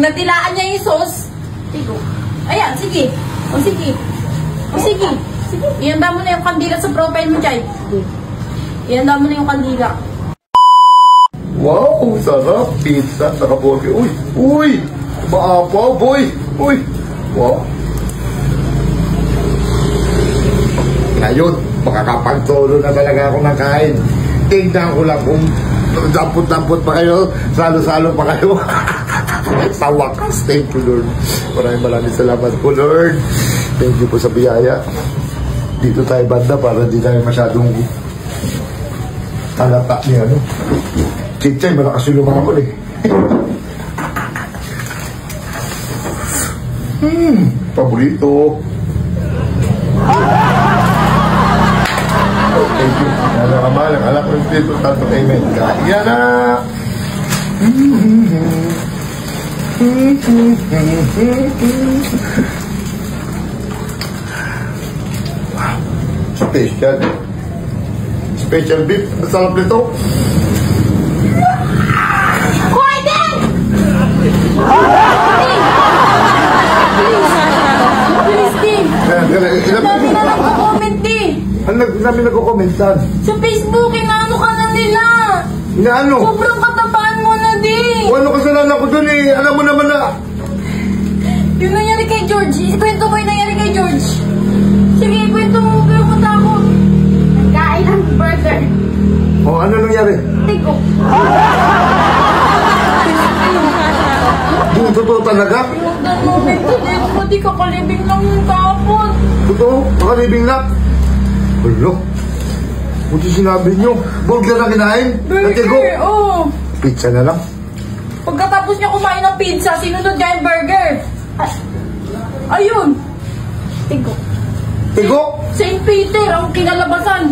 Yung natilaan niya yung sauce. Tigo. Ayan, sige. O sige. O sige. Sige. Ihanda mo na yung kandila sa profile mo, Chay. Sige. Ihanda mo na yung kandila. Wow, sarap. Pizza, nakabote. Uy, uy. Maapaw, boy. Uy. Wow. Ngayon, makakapag-solo na talaga ako ng kain. Tingnan ko lang kung dampot-dampot pa kayo, salo-salo pa kayo. Sa wakas, thank you, Lord. Maraming salamat po, Lord. Thank you po sa biyaya. Dito tayo banda para di tayo masyadong talata niya, ano? Chichay, malakas yung lumangan ko eh. Paborito. Thank you. Nalakamal, ang alak ng Espiritu Santo. Amen. Kaya na! Special. Special beef. Masarap nito. Hoy, Dan! Bilis, Tim! Dami na nagko-comment, Tim! Ano dami nagko-commentan? Sa Facebook, inaano ka na nila! Inaano? Sobrang katapaan mo na, Di! O ano kasalanan ko dun eh? Alam mo naman na. Yung nangyari kay George. Ikwento mo yung nangyari kay George. Sige, ikwento mo. Pero matakot. Nagkain ng burger. O ano nangyari? Tigo. Yung totoo talaga? Yung moment to din mo, di kakalibing lang yung kapon. Totoo? Makalibing na? Ulo. Buti sinabi nyo. Burger na kinain? Natigo? Burger, oo. Pizza na lang. Pagkatapos niya kumain ng pizza, sinunod niya yung burger. Ayun. Tigo. Tigo? St. Peter ang kinalabasan.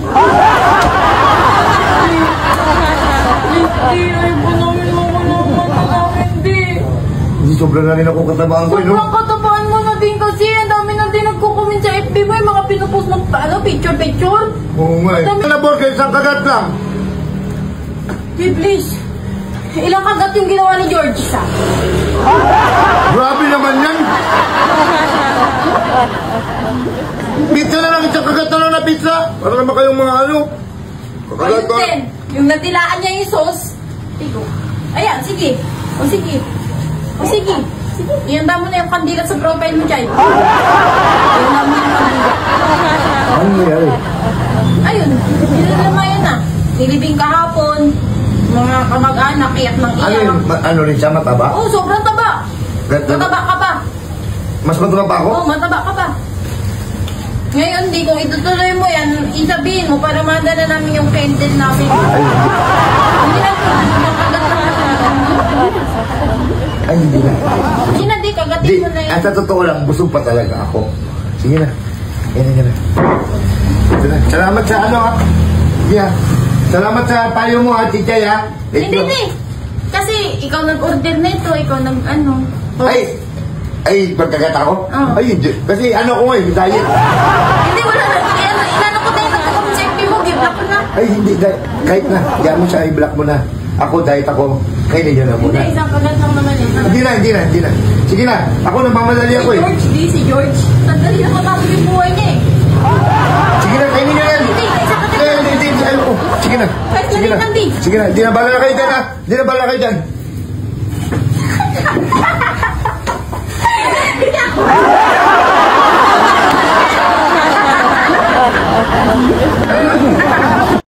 Hindi, ay po namin hindi. Hindi sobra na rin ako katabaan ko, no? Sobrang katabaan mo na din kasi. Ang dami na din nagkukomment sa FB mo. Yung mga pinupost mo, picture-picture. Oo nga eh. Ano na burger? Isang kagat lang. Hey, please. Ilang kagat yung ginawa ni George? Isa. Grabe naman yan. Pizza na lang. Isang kagat na lang na pizza. Para naman kayong mga ano. Ayun din. Yung natilaan niya yung sauce. Tigo. Ayan, sige. O sige. O sige. Sige. Ihanda mo na yung kandila sa profile mo, Chay. Ihanda mo na yung kandila. Ano nangyari? Ayun. Nililamayan na. Nilibing kahapon. Mga kamag-anak, iyak ng Ano iyak. yun? Ano rin siya? Mataba? Oo, sobrang taba. Mataba ka pa. Mas mataba pa ako? Oo, mataba ka pa. Ngayon, di kung itutuloy mo yan, isabihin mo para madala namin yung candle namin. Ay, Hindi na ito. Kagat na ay, hindi na. Hindi na, di. Kagatin Di, mo na yan. at sa totoo lang, busog pa talaga ako. Sige na. Yan na. Ito na. Salamat sa ano ha. Yeah. Salamat sa payo mo ha, Chichay ha. Hindi. Kasi ikaw nag-order nito, ikaw nag-ano. Ay, pagkagat ako? Oo. Ay, hindi. Kasi ano ko eh, diet. Hindi, wala na. Inano ko tayo nagkakamit sa FB mo, give-block ko na. Ay, hindi. Kahit na. Diyan mo siya, i-block mo na. Ako, diet ako. Kainin niyo na muna. Hindi, isang kagat lang naman eh. Hindi na. Sige na. Ako, nagmamadali ako eh. Si George. Sandali na matapos yung buhay niya eh. Sige na, kainin niyo yan. Hindi, isang kagat lang. Hindi. Sige na. Kahit Sige na. maliit lang, di. Sige na. Di na bala na kayo dyan ha. Di na bala kayo dyan.